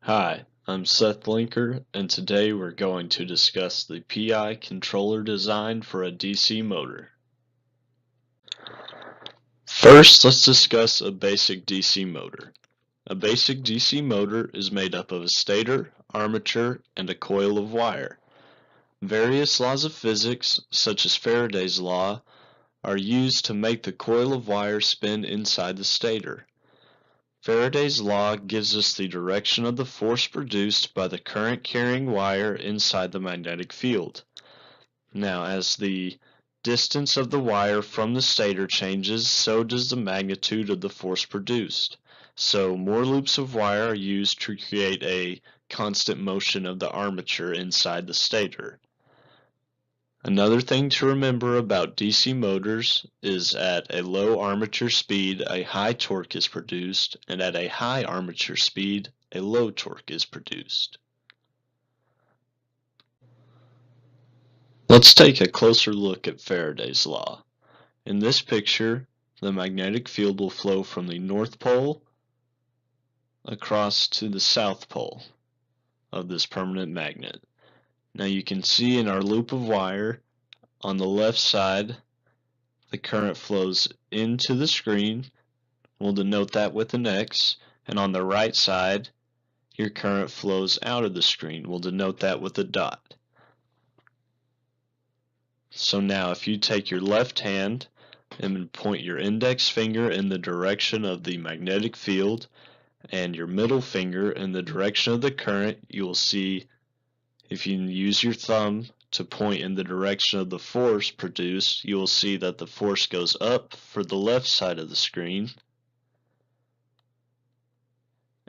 Hi, I'm Seth Linker, and today we're going to discuss the PI controller design for a DC motor. First, let's discuss a basic DC motor. A basic DC motor is made up of a stator, armature, and a coil of wire. Various laws of physics, such as Faraday's law, are used to make the coil of wire spin inside the stator. Faraday's law gives us the direction of the force produced by the current carrying wire inside the magnetic field. Now, as the distance of the wire from the stator changes, so does the magnitude of the force produced. So, more loops of wire are used to create a constant motion of the armature inside the stator. Another thing to remember about DC motors is at a low armature speed, a high torque is produced, and at a high armature speed, a low torque is produced. Let's take a closer look at Faraday's law. In this picture, the magnetic field will flow from the North Pole across to the South Pole of this permanent magnet. Now you can see in our loop of wire, on the left side, the current flows into the screen. We'll denote that with an X. And on the right side, your current flows out of the screen. We'll denote that with a dot. So now if you take your left hand and point your index finger in the direction of the magnetic field and your middle finger in the direction of the current, you will see, if you use your thumb to point in the direction of the force produced, you will see that the force goes up for the left side of the screen.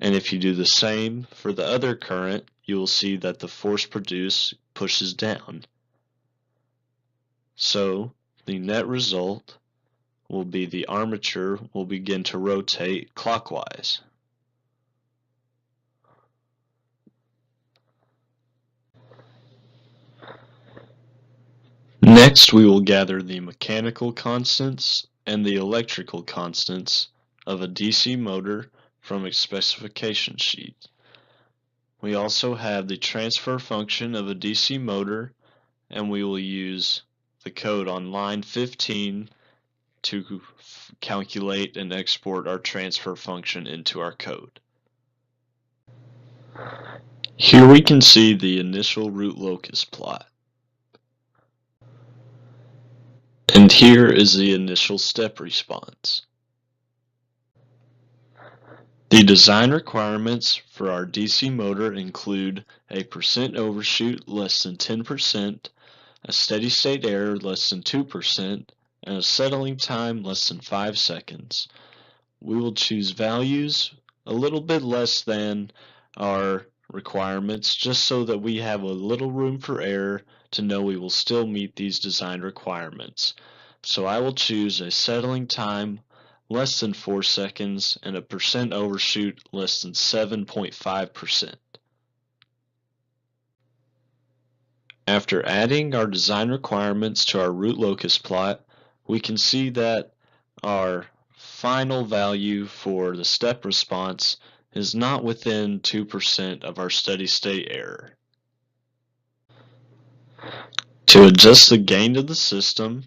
And if you do the same for the other current, you will see that the force produced pushes down. So the net result will be the armature will begin to rotate clockwise. Next, we will gather the mechanical constants and the electrical constants of a DC motor from a specification sheet. We also have the transfer function of a DC motor, and we will use the code on line 15 to calculate and export our transfer function into our code. Here we can see the initial root locus plot. And here is the initial step response. The design requirements for our DC motor include a percent overshoot less than 10%, a steady state error less than 2%, and a settling time less than 5 seconds. We will choose values a little bit less than our requirements just so that we have a little room for error to know we will still meet these design requirements. So I will choose a settling time less than 4 seconds and a percent overshoot less than 7.5%. After adding our design requirements to our root locus plot, we can see that our final value for the step response is not within 2% of our steady state error. To adjust the gain of the system,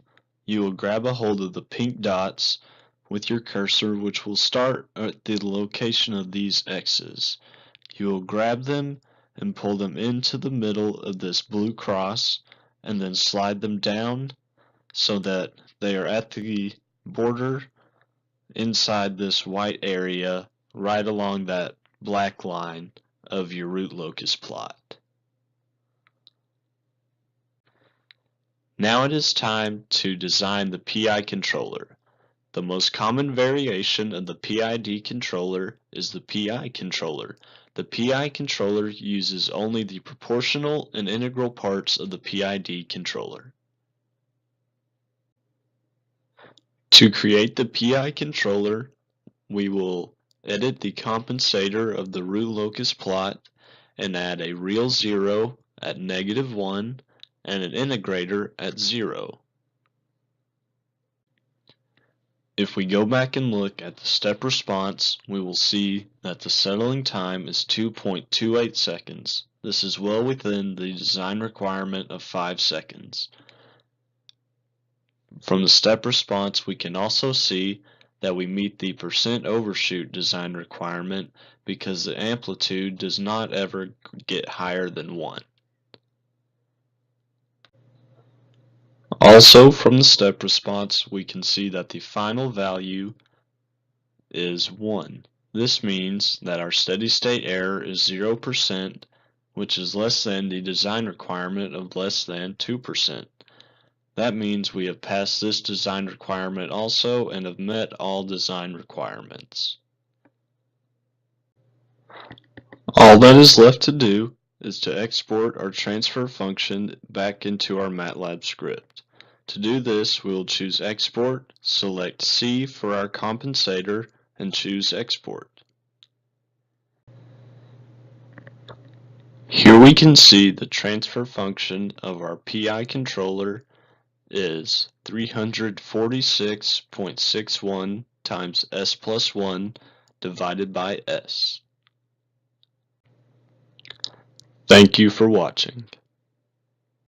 you will grab a hold of the pink dots with your cursor, which will start at the location of these X's. You will grab them and pull them into the middle of this blue cross and then slide them down so that they are at the border inside this white area right along that black line of your root locus plot. Now it is time to design the PI controller. The most common variation of the PID controller is the PI controller. The PI controller uses only the proportional and integral parts of the PID controller. To create the PI controller, we will edit the compensator of the root locus plot and add a real zero at -1 and an integrator at 0. If we go back and look at the step response, we will see that the settling time is 2.28 seconds. This is well within the design requirement of 5 seconds. From the step response, we can also see that we meet the percent overshoot design requirement because the amplitude does not ever get higher than 1. Also, from the step response, we can see that the final value is 1. This means that our steady state error is 0%, which is less than the design requirement of less than 2%. That means we have passed this design requirement also and have met all design requirements. All that is left to do is to export our transfer function back into our MATLAB script. To do this, we will choose Export, select C for our compensator, and choose Export. Here we can see the transfer function of our PI controller is 346.61 times s plus 1 divided by s. Thank you for watching.